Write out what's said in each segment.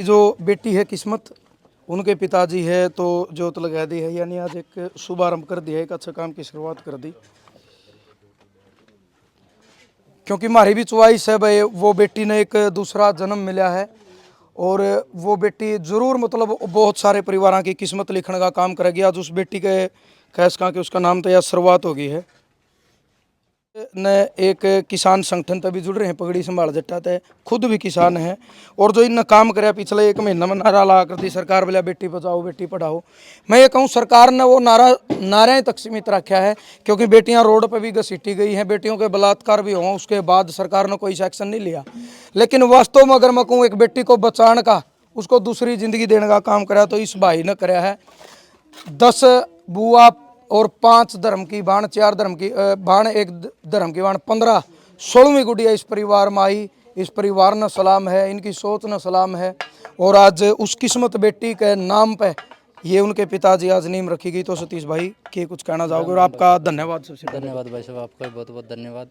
जो बेटी है किस्मत, उनके पिताजी है तो जोत लगा दी है, यानी आज एक शुभारंभ कर दिया, एक अच्छा काम की शुरुआत कर दी। क्योंकि हमारी भी च्वाइस है भाई, वो बेटी ने एक दूसरा जन्म मिला है और वो बेटी जरूर मतलब बहुत सारे परिवारों की किस्मत लिखने का काम करेगी। आज उस बेटी के कैस का कि उसका नाम तो यार शुरुआत हो गई है न। एक किसान संगठन तभी जुड़ रहे हैं, पगड़ी संभाल जट्टा ते खुद भी किसान है और जो इन काम कराया पिछले 1 महीना में नारा ला कर दी सरकार बोला बेटी बचाओ बेटी पढ़ाओ। मैं ये कहूँ सरकार ने वो नारे तक सीमित रखा है, क्योंकि बेटियां रोड पर भी घसीटी गई हैं, बेटियों के बलात्कार भी हुआ, उसके बाद सरकार ने कोई एक्शन नहीं लिया। लेकिन वास्तव में अगर मैं कहूँ एक बेटी को बचाने का, उसको दूसरी जिंदगी देने का काम कराया तो इस भाई ने कराया है। 10 बुआ और 5 धर्म की बाण, 4 धर्म की बाण, 1 धर्म की बाण, 15 16वीं गुड़िया इस परिवार में आई। इस परिवार न सलाम है, इनकी सोच न सलाम है। और आज उस किस्मत बेटी के नाम पे ये उनके पिताजी आज नींव रखी गई। तो सतीश भाई के कुछ कहना चाहोगे? और आपका धन्यवाद। सबसे धन्यवाद भाई साहब, आपका बहुत बहुत धन्यवाद।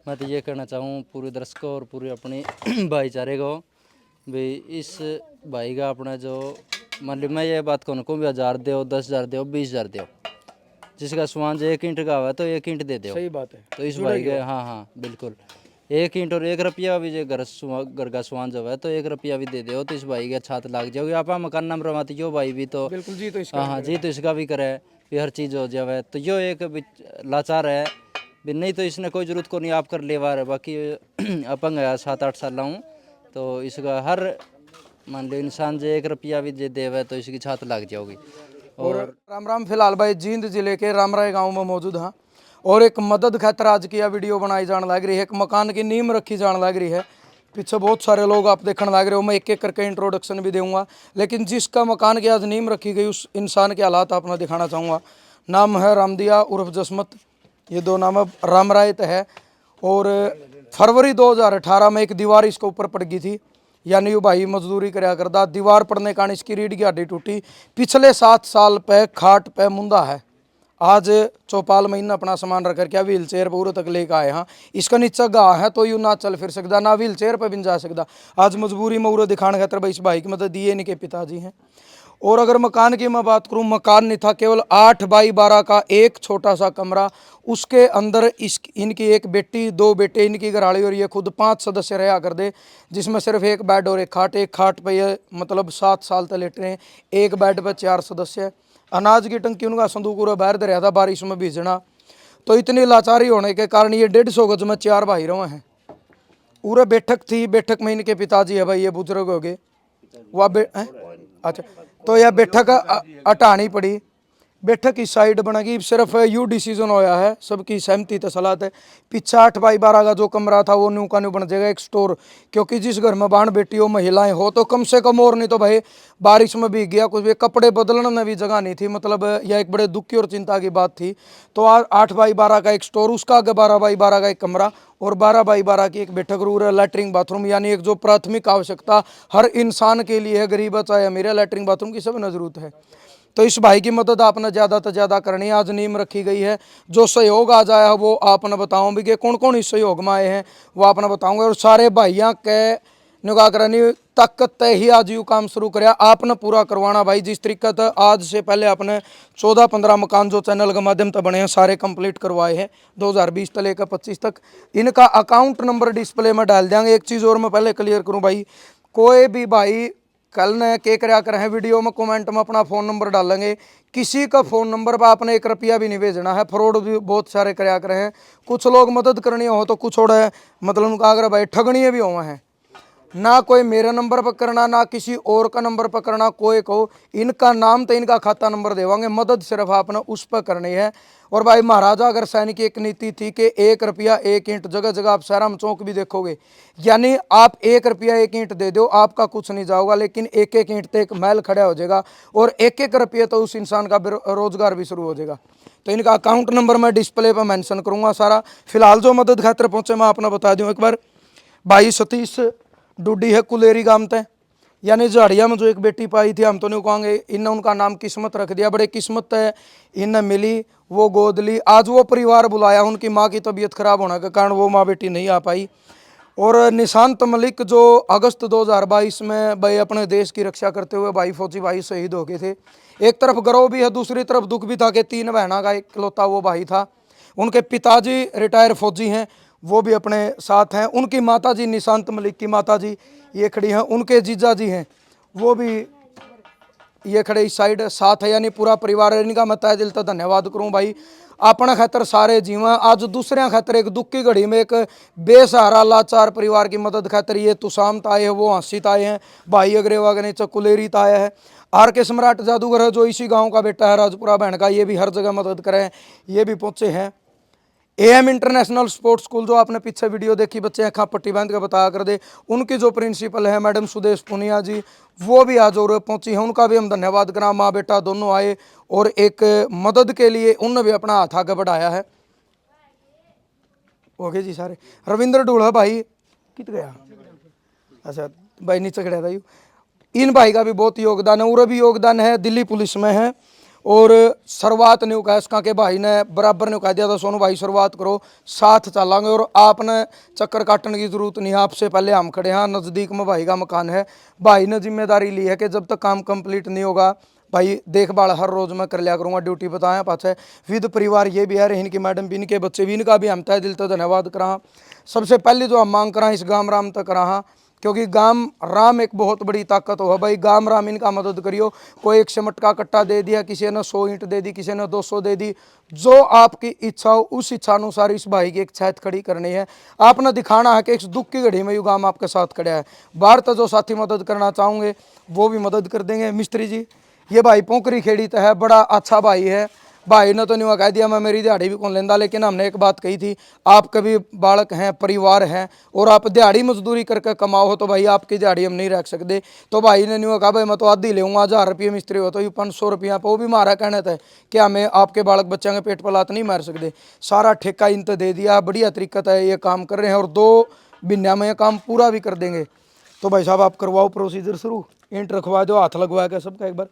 मैं तो ये कहना चाहूँ पूरे दर्शकों और पूरे अपने भाईचारे को भी, इस भाई का अपना जो मान ली, मैं ये बात कहूँ भी 1000 दो, 10,000 दो, 20,000 दो, जिसका स्वांज 1 ईंट का हुआ तो 1 ईंट दे दो। सही बात है। तो इस भाई के हाँ बिल्कुल 1 ईंट और 1 रुपया भी जो घर का स्वांज हुआ है तो 1 रुपया भी दे दो तो इस भाई के छात लाग जाओगे। आप मकान नाम रवाती जो भाई भी तो बिल्कुल जी, तो इसका हाँ जी, तो इसका भी करे भी हर चीज़ हो जाए। तो यो एक लाचार है भी, नहीं तो इसने कोई जरूरत को नहीं आप कर लेवा है। बाकी अपंग है 7-8 साल हूँ, तो इसका हर मान लो इंसान जो 1 रुपया भी दे देवे तो इसकी छात लग जाओगी। और राम राम। फिलहाल भाई जींद जिले के रामराय गांव में मौजूद हाँ, और एक मदद खातर आज की वीडियो बनाई जाने लग रही है, एक मकान की नींव रखी जाने लग रही है। पीछे बहुत सारे लोग आप देखने लग रहे हो, मैं एक एक करके इंट्रोडक्शन भी दूंगा, लेकिन जिसका मकान की आज नींव रखी गई उस इंसान के हालात आपने दिखाना चाहूँगा। नाम है रामदिया उर्फ जसमत, ये 2 नाम रामराय है। और फरवरी 2018 में एक दीवार इसके ऊपर पड़ गई थी, यानी वो भाई मजदूरी कराया करता, दीवार पड़ने का इसकी रीढ़ की हड्डी टूटी। पिछले 7 साल पे खाट पे मुंदा है। आज चौपाल महीना अपना सामान रख कर क्या व्हील चेयर पर तक लेकर आए। हाँ, इसका नीचा गा है तो यूँ ना चल फिर सकता, ना व्हील चेयर पर भी जा सकता। आज मजबूरी में उरे दिखाने खातर भाई इस भाई की मदद दिए इनके पिताजी हैं। और अगर मकान की मैं बात करूं, मकान नहीं था, केवल 8 बाई 12 का एक छोटा सा कमरा, उसके अंदर इनकी एक बेटी, 2 बेटे, इनकी घरवाली और ये खुद 5 सदस्य रहा कर दे, जिसमें सिर्फ एक बेड और एक खाट पे ये मतलब 7 साल तक लेट रहे हैं। एक बेड पे 4 सदस्य। अनाज की टंकी उनका संदूक पूरा बाहर दे रहा था, बारिश में भीजना। तो इतनी लाचारी होने के कारण ये 150 गज में 4 भाई रहे हैं। पूरे बैठक थी, बैठक में इनके पिताजी है भाई, ये बुजुर्ग हो गए वह अच्छा, तो यह बैठक हटानी पड़ी। बैठक इस साइड बनेगी, सिर्फ यू डिसीजन होया है, सबकी सहमति तो सलाह है। पीछे 8 बाई 12 का जो कमरा था वो न्यू का न्यू बन जाएगा एक स्टोर, क्योंकि जिस घर में बाण बेटी हो, महिलाएं हो, तो कम से कम और नहीं तो भाई बारिश में भीग गया कुछ भी, कपड़े बदलने में भी जगह नहीं थी। मतलब यह एक बड़े दुख की और चिंता की बात थी। तो 8 बाई 12 का एक स्टोर, उसका आगे 12 बाई 12 का एक कमरा और 12 बाई 12 की एक बैठक रूम, लैट्रिन बाथरूम, यानी एक जो प्राथमिक आवश्यकता हर इंसान के लिए है, गरीब चाहे अमीर, लैट्रिन बाथरूम की सब न जरूरत है। तो इस भाई की मदद आपने ज़्यादा से ज़्यादा करनी है। आज नींव रखी गई है, जो सहयोग आ जाए वो आपने बताऊँ भी कि कौन कौन इस सहयोग में आए हैं वो आपने बताऊँगा। और सारे भाइयों के निगाह करानी ताकत तय ही आज यू काम शुरू कराया आपने पूरा करवाना भाई। जिस तरीके से आज से पहले आपने 14-15 मकान जो चैनल के माध्यम से बने हैं सारे कंप्लीट करवाए हैं 2020 से लेकर 25 तक। इनका अकाउंट नंबर डिस्प्ले में डाल देंगे। एक चीज़ और मैं पहले क्लियर करूँ भाई, कोई भी भाई कल ने के क्या करें वीडियो में कमेंट में अपना फ़ोन नंबर डालेंगे, किसी का फ़ोन नंबर पर आपने 1 रुपया भी नहीं भेजना है। फ्रॉड भी बहुत सारे कराया करे हैं। कुछ लोग मदद करनी हो तो कुछ और मतलब उनका अगर भाई ठगनिए भी हुए हैं, ना कोई मेरा नंबर पर करना ना किसी और का नंबर पर करना, कोई को इनका नाम तो इनका खाता नंबर देवांगे, मदद सिर्फ आपने उस पर करनी है। और भाई महाराजा अगर सैन की एक नीति थी कि 1 रुपया 1 ईंट, जगह जगह आप शहर में चौक भी देखोगे, यानी आप 1 रुपया 1 ईंट दे दो आपका कुछ नहीं जाओगा, लेकिन 1-1 ईंट तो एक महल खड़ा हो जाएगा और 1-1 रुपये तो उस इंसान का रोजगार भी शुरू हो जाएगा। तो इनका अकाउंट नंबर मैं डिस्प्ले पर मेंशन करूंगा सारा। फिलहाल जो मदद खातर पहुंचे मैं आपने बता दूं एक बार, भाई सतीश डूडी है कुलेरी गांव ते, यानी झाड़िया में जो एक बेटी पाई थी, हम तो नहीं कहेंगे, इन्हें उनका नाम किस्मत रख दिया। बड़े किस्मत है इन्हें मिली, वो गोद ली। आज वो परिवार बुलाया, उनकी माँ की तबीयत खराब होने के कारण वो माँ बेटी नहीं आ पाई। और निशांत मलिक जो अगस्त 2022 में भाई अपने देश की रक्षा करते हुए भाई फौजी भाई शहीद हो गए थे। एक तरफ गर्व भी है, दूसरी तरफ दुख भी था कि 3 बहनों का इकलौता वो भाई था। उनके पिताजी रिटायर फौजी हैं, वो भी अपने साथ हैं। उनकी माताजी निशांत मलिक की माताजी ये खड़ी हैं, उनके जीजा जी हैं वो भी ये खड़े इस साइड साथ है, यानी पूरा परिवार है। इनका मैं तहे दिल से धन्यवाद करूं भाई। अपना खातर सारे जीवा, आज दूसरे खातर एक दुख की घड़ी में एक बेसहारा लाचार परिवार की मदद खातर ये तुषामत आए हैं, वो हंसित आए हैं, भाई अग्रेवा के नीचे कुलेरित आया है। आर के सम्राट जादूगर है जो इसी गांव का बेटा है, राजपुरा बहन का, ये भी हर जगह मदद करे, ये भी पहुंचे हैं। एएम इंटरनेशनल स्पोर्ट्स स्कूल जो आपने पीछे वीडियो देखी, बच्चे अखा पट्टी बांध के बताया कर दे, उनकी जो प्रिंसिपल है मैडम सुदेश पुनिया जी, वो भी आज और पहुंची हैं। उनका भी हम धन्यवाद करा, माँ बेटा दोनों आए और एक मदद के लिए उन्होंने भी अपना हाथ आगे बढ़ाया है। ओके जी सारे। रविंद्र ढूढ़ा भाई कित गया, अच्छा भाई नीचे खड़ा था यू। इन भाई का भी बहुत योगदान है, और भी योगदान है, दिल्ली पुलिस में है। और शुरुआत नहीं कहा इसका के भाई ने बराबर ने कह दिया था सोनू भाई शुरुआत करो, साथ चलांगे और आपने चक्कर काटने की जरूरत नहीं है, आपसे पहले हम खड़े हैं। नज़दीक में भाई का मकान है, भाई ने जिम्मेदारी ली है कि जब तक काम कंप्लीट नहीं होगा भाई देखभाल हर रोज़ मैं कर लिया करूँगा, ड्यूटी बताया पाछे विद परिवार ये भी है, इनकी मैडम भी, इनके बच्चे भी, इनका भी हम तय दिल से धन्यवाद करा। सबसे पहले जो हम मांग करा इस गाम राम तक करा, क्योंकि गाम राम एक बहुत बड़ी ताकत हो भाई। गाम राम इनका मदद करियो। कोई एक सीमेंट का कट्टा दे दिया, किसी ने 100 ईंट दे दी, किसी ने 200 दे दी, जो आपकी इच्छा हो उस इच्छा अनुसार इस भाई की एक छात खड़ी करनी है। आपने दिखाना है कि इस दुख की घड़ी में यू गाम आपके साथ खड़ा है। बाहर तो जो साथी मदद करना चाहोगे वो भी मदद कर देंगे। मिस्त्री जी ये भाई पोखरी खेड़ी तो है, बड़ा अच्छा भाई है। भाई ने तो नहीं कह दिया मैं मेरी दिहाड़ी भी कौन लेंदा, लेकिन हमने एक बात कही थी, आप कभी बालक हैं, परिवार हैं और आप दिहाड़ी मजदूरी करके कमाओ हो तो भाई आपकी दिहाड़ी हम नहीं रख सकते। तो भाई ने नहीं कहा भाई मैं तो आधी लेऊंगा, 1000 रुपये मिस्त्री हो तो ये 500 रुपया पर, वो भी मारा कहने थे कि हमें आपके बालक बच्चों के पेट पर लात नहीं मार सकते। सारा ठेका इन दे दिया, बढ़िया तरीका है, ये काम कर रहे हैं और 2 महीना में ये काम पूरा भी कर देंगे। तो भाई साहब आप करवाओ प्रोसीजर शुरू, ईंट रखवा दो, हाथ लगवा के सबका एक बार।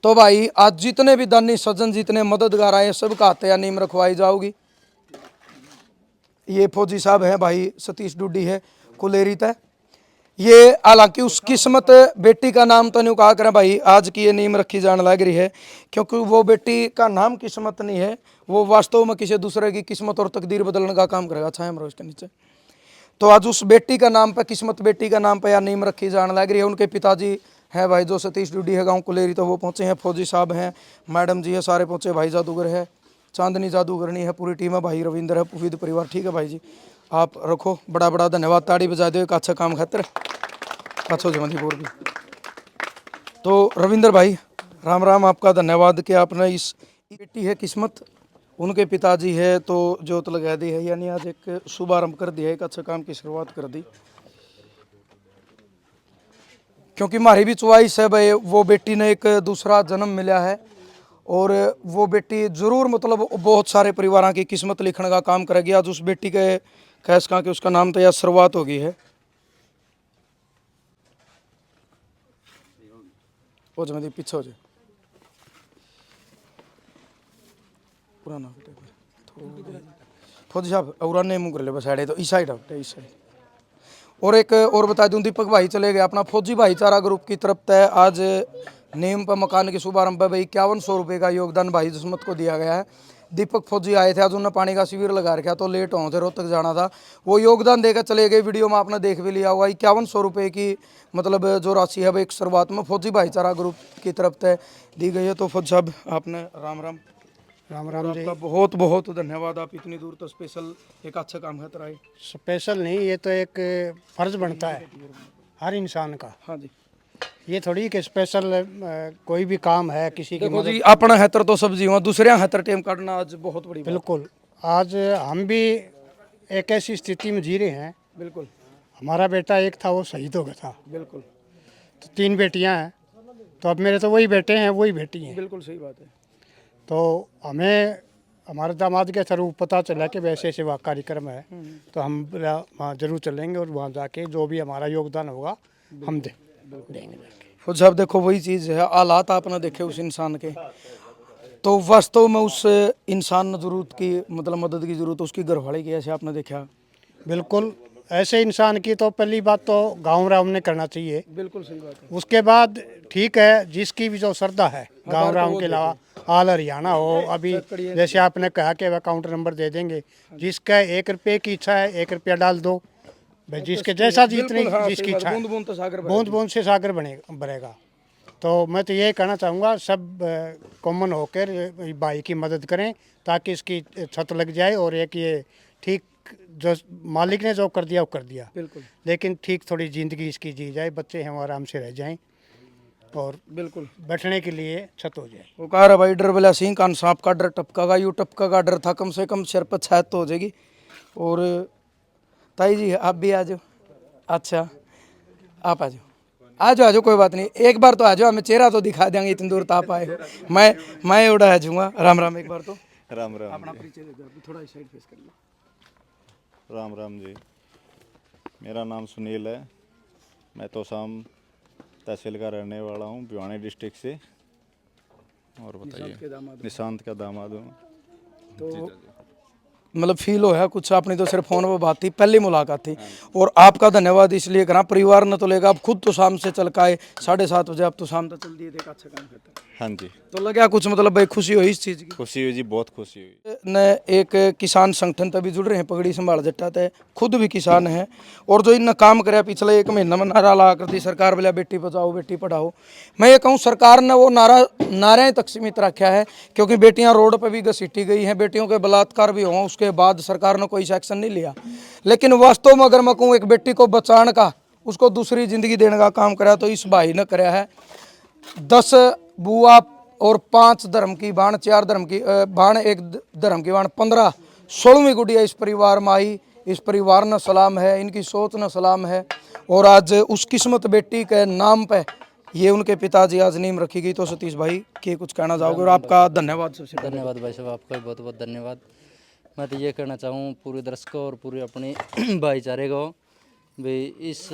तो भाई आज जितने भी दानी सज्जन, जितने मददगार आए सबका हत्या नीम रखवाई जाओगी। ये फौजी साहब हैं भाई सतीश डुड्डी है, कुलेरी है ये। हालांकि उस किस्मत बेटी का नाम तो नहीं कहा करें भाई, आज की ये नीम रखी जाने लग रही है, क्योंकि वो बेटी का नाम किस्मत नहीं है, वो वास्तव में किसी दूसरे की किस्मत और तकदीर बदलने का काम करेगा। अच्छा है इसके नीचे। तो आज उस बेटी का नाम पे, किस्मत बेटी का नाम पे यार नीम रखी जाने लग रही है। उनके पिताजी है भाई जो सतीश डुड्डी है गांव कुलेरी, तो वो पहुंचे हैं। फौजी साहब हैं, मैडम जी है, सारे पहुंचे। भाई जादूगर है, चांदनी जादूगरनी है, पूरी टीम है। भाई रविंद्र है, पुफीद परिवार। ठीक है भाई जी आप रखो, बड़ा बड़ा धन्यवाद, ताड़ी बजा दो एक अच्छा काम खातर, अच्छो जमंदीपुर भी। तो रविंद्र भाई राम राम, आपका धन्यवाद कि आपने इस बेटी है किस्मत, उनके पिताजी है तो जोत लगा दी है, यानी आज एक शुभारंभ कर दिया, एक अच्छा काम की शुरुआत कर दी। क्योंकि हमारी भी च्वाइस है भाई, वो बेटी ने एक दूसरा जन्म मिला है और वो बेटी जरूर मतलब बहुत सारे परिवारों की किस्मत लिखने का काम करेगी। आज उस बेटी के कैस का कि उसका नाम तो यार शुरुआत हो गई है। हो जाए पीछे हो जाए पुराना फौजी साहब और ने मुँह कर ले बस साइड, तो इस साइड इस साइड। और एक और बता दूं, दीपक भाई चले गए अपना फौजी भाईचारा ग्रुप की तरफ से आज नीम पर मकान के शुभारंभ पर भाई 5100 रुपये का योगदान भाई जिस्मत को दिया गया है। दीपक फौजी आए थे आज, उन्होंने पानी का शिविर लगा रखा, तो लेट हो थे, रोहतक जाना था, वो योगदान देकर चले गए। वीडियो में आपने देख भी लिया हुआ। 5100 रुपये की मतलब जो राशि है वो एक शुरुआत में फौजी भाईचारा ग्रुप की तरफ से दी गई है। तो फौज साहब आपने राम राम। राम राम जी। आपका बहुत बहुत धन्यवाद, आप इतनी दूर तो स्पेशल एक अच्छा काम खातर आए। स्पेशल नहीं, ये तो एक फर्ज बनता है हर इंसान का। हाँ जी। ये थोड़ी कि स्पेशल कोई भी काम है किसी की देखो जी अपना हैतर तो सब जीवा, दूसरे हैतर टेम काटना आज बहुत बड़ी बात। बिल्कुल। आज हम भी एक ऐसी स्थिति में जी रहे हैं। बिल्कुल। हमारा बेटा एक था वो शहीद हो गया था। बिल्कुल। तो 3 बेटियां हैं, तो अब मेरे तो वही बेटे हैं वही बेटी हैं। बिल्कुल सही बात है। तो हमें हमारे दामाद के थ्रू पता चला कि वैसे ऐसे वहाँ कार्यक्रम है, तो हम वहाँ जरूर चलेंगे और वहाँ जाके जो भी हमारा योगदान होगा हम देंगे। फौज साहब देखो वही चीज़ है, हालात आपने देखे उस इंसान के, तो वास्तव में उस इंसान ने जरूरत की मतलब मदद की जरूरत उसकी घरवाली की, ऐसे आपने देखा। बिल्कुल। ऐसे इंसान की तो पहली बात तो गाँव राम ने करना चाहिए। बिल्कुल सही बात है। उसके बाद ठीक है, जिसकी भी जो श्रद्धा है गाँव राम के अलावा ऑल हरियाणा हो, अभी जैसे आपने कहा कि वह अकाउंट नंबर दे देंगे, जिसका 1 रुपये की इच्छा है 1 रुपया डाल दो भाई, जिसके जैसा जितनी बिल्कुल, हाँ, जिसकी सही बात, इच्छा है, बूंद बूंद तो सागर भरेगा। बूंद बूंद से सागर भरेगा। तो मैं तो ये कहना चाहूँगा सब कॉमन होकर भाई की मदद करें ताकि इसकी छत लग जाए, और एक ये ठीक जो मालिक ने जो कर दिया वो कर दिया, बिल्कुल लेकिन ठीक थोड़ी ज़िंदगी इसकी जी जाए, बच्चे हम आराम से रह जाएं और बिल्कुल। बैठने के लिए छत हो जाए। वो कह रहा भाई डर वाला सिंह कान सांप का डर टपका का, यू टपका का डर था, कम से कम सिर पर छत तो हो जाएगी। और ताई जी आप भी आ जाओ। अच्छा आप आ जाओ, आ जाओ, आ जाओ, कोई बात नहीं, एक बार तो आ जाओ, हमें चेहरा तो दिखा देंगे, इतनी दूर तो आप आए हो। मैं उड़ा आ जाऊँगा। राम राम। एक बार तो राम राम अपना जी। परिचय दे दो, अभी थोड़ा साइड फेस कर लो। राम राम जी। मेरा नाम सुनील है। मैं तोसाम तहसील का रहने वाला हूँ, भिवानी डिस्ट्रिक्ट से। और बताइए। के दामाद निशांत का दामाद हूँ। तो मतलब फील होया कुछ? आपने तो सिर्फ फोन पर बात थी, पहली मुलाकात थी, और आपका धन्यवाद इसलिए करा, परिवार ने तो लेगा, आप खुद तो शाम से चल के आए, 7:30 बजे, आप तो शाम तक चल दिए थे, एक अच्छा काम करते। हाँ जी, तो लगा कुछ मतलब भाई खुशी हुई इस चीज़ की? खुशी हुई जी, बहुत खुशी हुई। न एक किसान संगठन तभी जुड़ रहे हैं, पगड़ी संभाल जट्टा थे, खुद भी किसान हैं, और जो इन काम करे पिछले 1 महीना में नारा ला कर दी सरकार बोला बेटी बचाओ बेटी पढ़ाओ। मैं ये कहूँ सरकार ने वो नारे तक सीमित रखा है, क्योंकि बेटियां रोड पर भी घसीटी गई हैं, बेटियों के बलात्कार भी हुआ, उसके बाद सरकार ने कोई एक्शन नहीं लिया। लेकिन वास्तव में अगर मैं कहूँ एक बेटी को बचाने का, उसको दूसरी जिंदगी देने का काम करा, तो इस भाई ने कराया है। 10 बुआ और 5 धर्म की बाण, 4 धर्म की बाण, 1 धर्म की बाण, 15 16वीं गुड़िया इस परिवार में आई। इस परिवार न सलाम है, इनकी सोच न सलाम है, और आज उस किस्मत बेटी के नाम पे ये उनके पिताजी आज नींव रखी गई। तो सतीश भाई के कुछ कहना चाहोगे? और आपका धन्यवाद सबसे पहले। धन्यवाद भाई साहब, आपका भी बहुत बहुत धन्यवाद। मैं तो ये कहना चाहूँ पूरे दर्शकों और पूरे अपने भाईचारे को, भाई इस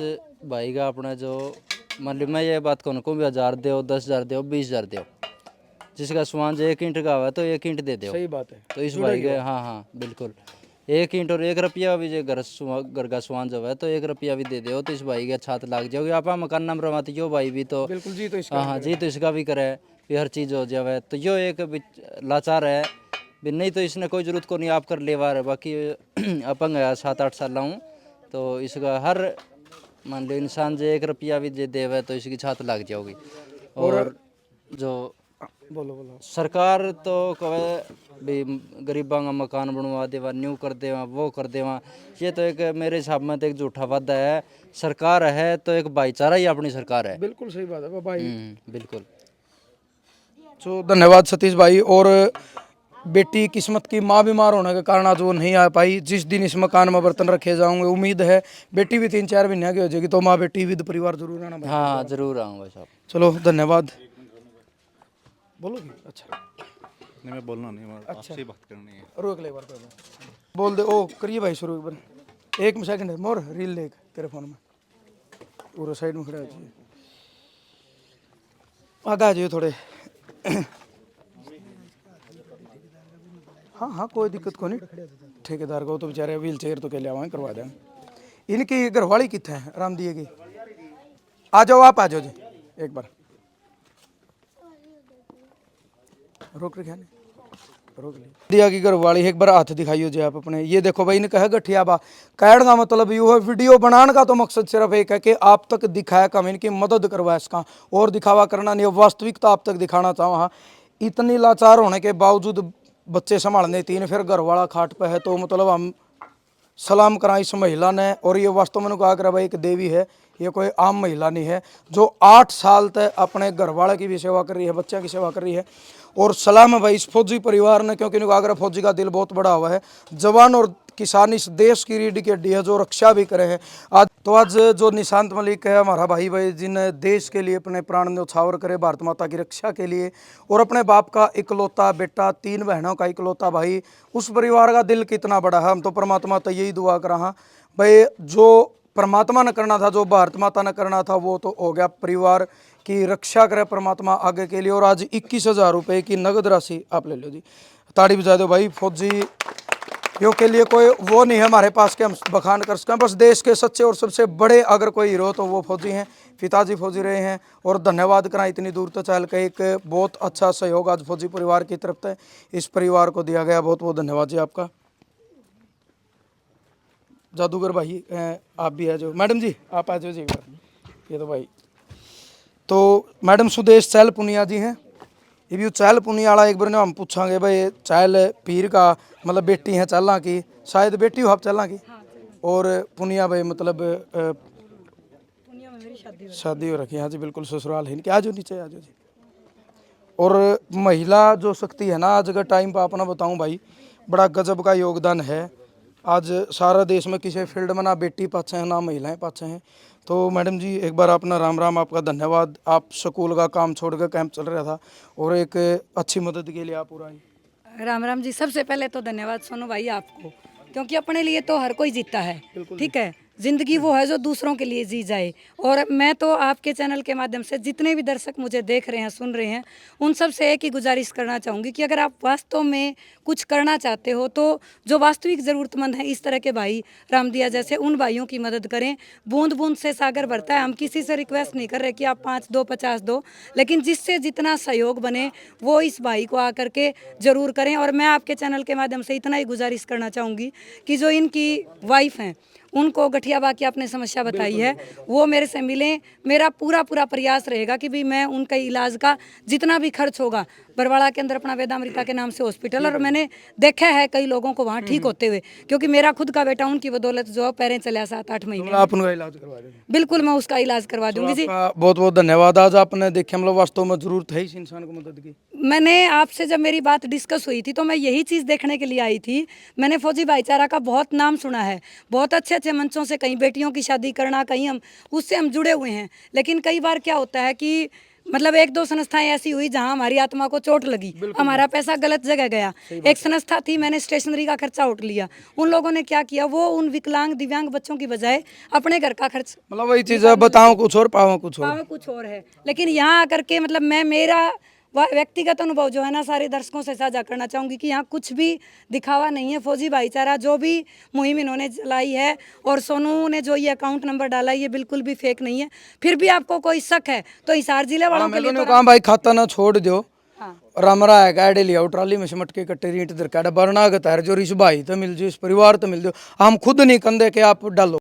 भाई का अपना जो मान ली, मैं ये बात कहूँ को भी 1000 दो, 10,000 दो, 20,000 दो, जिसका सामान जो 1 ईंट का हुआ तो 1 ईंट दे दो। सही बात है। तो इस भाई के, हाँ हाँ बिल्कुल, 1 ईंट और 1 रुपया भी जो घर का सामान जो है तो 1 रुपया भी दे दो, तो इस भाई के छात लग जाओगे। आप मकान नाम रवाती जो भाई भी तो बिल्कुल जी, तो इसका हाँ हाँ जी, तो इसका भी करे भी हर चीज़ हो जाए। तो यो एक लाचार है भी, नहीं तो इसने कोई जरूरत को नहीं, आप कर लेवा है। बाकी अपंग है, 7-8 साल हूँ, तो इसका हर मान लो इंसान जो 1 रुपया भी दे देवे तो इसकी छात लग जाओगी। और जो बोलो बोलो। सरकार तो कहे भी गरीबा का मकान बनवा देवा, न्यू कर देवा, वो कर देवा, ये तो एक मेरे हिसाब में तो एक झूठा वादा है। सरकार है तो एक भाईचारा ही अपनी सरकार है। बिल्कुल सही बात है भाई। बिल्कुल। तो धन्यवाद सतीश भाई। और बेटी किस्मत की माँ बीमार होने के कारण आज वो नहीं आ पाई। जिस दिन इस मकान में बर्तन रखे जाऊंगे, उम्मीद है बेटी भी 3-4 महीने की हो जाएगी, तो माँ बेटी विद परिवार जरूर आना भाई। हाँ जरूर आऊँगा भाई साहब। चलो धन्यवाद। बोलोगे? अच्छा नहीं, मैं बोलना नहीं, मैं आपसे ही बात करनी है। रोक ले एक बार, कोई बात। बोल दे। ओ करिए भाई शुरू एक बार। 1 सेकंड है मोर, रील लेक तेरे फोन में पूरा साइड में खड़ा है। आगे आ जाइए थोड़े। हाँ हाँ कोई दिक्कत को नहीं। ठेकेदार को तो बेचारे व्हील चेयर तो के ले आवाएं, करवा देंगे। इनकी घरवाली कितने हैं राम दिए की? आ जाओ, आप आ जाओ जी एक बार। रोक रखे नहीं, रोक ली। दिया की घरवाली एक बार हाथ दिखाइयो जी आप अपने। ये देखो भाई, इन्हें कहा गठिया बा, कहने का मतलब यू है, वीडियो बनाने का तो मकसद सिर्फ एक है कि आप तक दिखाया कम, इनकी मदद करवाए, इसका और दिखावा करना नहीं, वास्तविकता आप तक दिखाना चाहो। हाँ, इतनी लाचार होने के बावजूद बच्चे संभालने 3, फिर घर वाला खाट पे है, तो मतलब हम सलाम करा इस महिला ने। और ये वास्तव में कहा करा भाई एक देवी है, ये कोई आम महिला नहीं है, जो 8 साल तक अपने घर वाले की भी सेवा कर रही है, बच्चे की सेवा कर रही है। और सलाम है भाई इस फौजी परिवार ने, क्योंकि इनको आगरा फौजी का दिल बहुत बड़ा हुआ है। जवान और किसान इस देश की रीढ़ की हड्डी है, जो रक्षा भी करे हैं। आज जो निशांत मलिक है हमारा भाई जिन देश के लिए अपने प्राण न्यौछावर करे, भारत माता की रक्षा के लिए, और अपने बाप का इकलौता बेटा, 3 बहनों का इकलौता भाई, उस परिवार का दिल कितना बड़ा है। हम तो परमात्मा तो यही दुआ कर रहा भाई, जो परमात्मा ने करना था, जो भारत माता ने करना था, वो तो हो गया। परिवार की रक्षा करे परमात्मा आगे के लिए। और आज 21,000 रुपये की नगद राशि आप ले लो जी, ताड़ी बजा दो भाई। फौजी यो के लिए कोई वो नहीं है हमारे पास कि हम बखान कर सकें। बस देश के सच्चे और सबसे बड़े अगर कोई हीरो तो वो फौजी हैं, पिताजी फौजी रहे हैं। और धन्यवाद कराएं इतनी दूर तक चल के, एक बहुत अच्छा सहयोग आज फौजी परिवार की तरफ से इस परिवार को दिया गया। बहुत बहुत धन्यवाद जी आपका। जादूगर भाई आप भी है जो, मैडम जी आप आ जाओ जी एक बार। ये तो भाई तो मैडम सुदेश चहल पुनिया जी हैं। ये भी चहल पुनिया वाला एक बार ने हम पूछांगे भाई चहल पीर का मतलब बेटी है चहला की, शायद बेटी हो आप चहला की। और पुनिया भाई मतलब शादी हो रखी है। हाँ जी बिल्कुल ससुराल है इनके। आ जाओ नीचे आ जाओ जी। और महिला जो शक्ति है ना आज का टाइम पर अपना बताऊं भाई बड़ा गजब का योगदान है। आज सारा देश में किसी फील्ड में ना बेटी पाछे हैं ना महिलाएं पाछे हैं। तो मैडम जी एक बार अपना राम राम, आपका धन्यवाद। आप स्कूल का काम छोड़कर कैंप चल रहा था और एक अच्छी मदद के लिए आप पूरा आई। राम राम जी। सबसे पहले तो धन्यवाद सोनू भाई आपको, क्योंकि अपने लिए तो हर कोई जीता है, ठीक है। जिंदगी वो है जो दूसरों के लिए जी जाए। और मैं तो आपके चैनल के माध्यम से जितने भी दर्शक मुझे देख रहे हैं सुन रहे हैं उन सब से एक ही गुजारिश करना चाहूँगी कि अगर आप वास्तव में कुछ करना चाहते हो तो जो वास्तविक ज़रूरतमंद हैं इस तरह के भाई रामदिया जैसे उन भाइयों की मदद करें। बूंद बूंद से सागर भरता है। हम किसी से रिक्वेस्ट नहीं कर रहे कि आप 5 दो 50 दो, लेकिन जिससे जितना सहयोग बने वो इस भाई को आकर के ज़रूर करें। और मैं आपके चैनल के माध्यम से इतना ही गुजारिश करना चाहूँगी कि जो इनकी वाइफ हैं उनको गठियाबा की आपने समस्या बताई है वो मेरे से मिलें। मेरा पूरा प्रयास रहेगा कि भी मैं उनका इलाज का जितना भी खर्च होगा, बरवाड़ा के अंदर अपना वेदामृता के नाम से हॉस्पिटल, और मैंने देखा है कई लोगों को वहाँ ठीक होते हुए, क्योंकि मेरा खुद का बेटा उनकी बदौलत जो पैरें चला 7-8 महीने। आप उनका इलाज करवा देंगे? बिल्कुल मैं उसका इलाज करवा दूंगी जी। बहुत बहुत धन्यवाद। आज आपने देखे मतलब वास्तव में जरूरत है इस इंसान को मदद की। मैंने आपसे जब मेरी बात डिस्कस हुई थी तो मैं यही चीज़ देखने के लिए आई थी। मैंने फौजी भाईचारा का बहुत नाम सुना है, बहुत अच्छे अच्छे मंचों से कहीं बेटियों की शादी करना, कहीं हम उससे हम जुड़े हुए हैं। लेकिन कई बार क्या होता है कि मतलब 1-2 संस्थाएं ऐसी हुई जहां हमारी आत्मा को चोट लगी, हमारा पैसा गलत जगह गया। एक संस्था थी, मैंने स्टेशनरी का खर्चा उठ लिया। उन लोगों ने क्या किया, वो उन विकलांग दिव्यांग बच्चों की बजाय अपने घर का खर्च, मतलब वही चीज़ है, बताओ कुछ और पाओ कुछ और। पावे कुछ और है। लेकिन यहाँ आकर के मतलब मैं मेरा व्यक्तिगत अनुभव जो है ना सारे दर्शकों से साझा करना चाहूँगी कि यहाँ कुछ भी दिखावा नहीं है। फौजी भाईचारा जो भी मुहिम इन्होंने चलाई है और सोनू ने जो ये अकाउंट नंबर डाला है ये बिल्कुल भी फेक नहीं है। फिर भी आपको कोई शक है तो हिसार जिले वालों के लिए तो कहा भाई खाता ना छोड़ दो। हाँ। रामरा है गाड़ी लिया ट्राली में सिमट के कट्टे रीट दर काड़ा बरना का तार जो रिश भाई तो मिल जो इस परिवार तो मिल जो हम खुद नहीं कंधे के आप डालो।